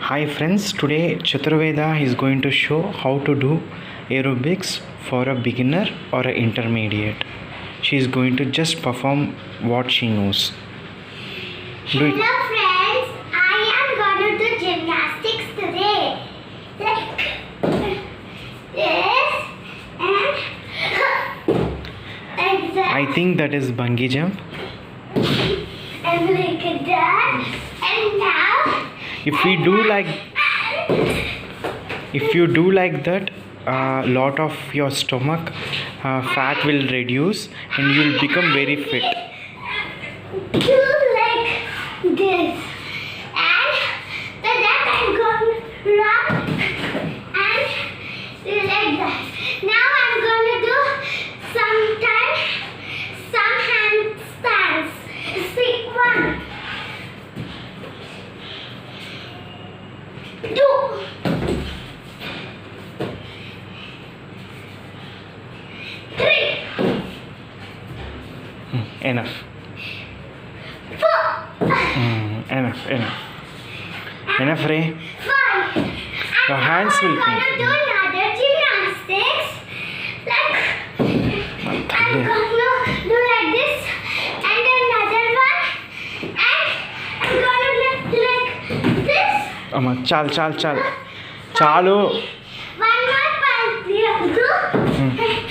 Hi friends, today Chaturveda is going to show how to do aerobics for a beginner or an intermediate. She is going to just perform what she knows. Hello friends, I am going to do gymnastics today. This and that. I think that is bungee jump. And like that. And now If you do like that, a lot of your stomach fat will reduce and you will become very fit. do like this. And that I'm going to run and like that. Now I'm going to do some handstands. See, 1, 2, 3, Enough. 4, Enough, Ray. 5. Your hands will I'm come. going to do another gymnastics. I'm going to do like this and another one. And I'm going to do like this. Chalu. One more part. 2.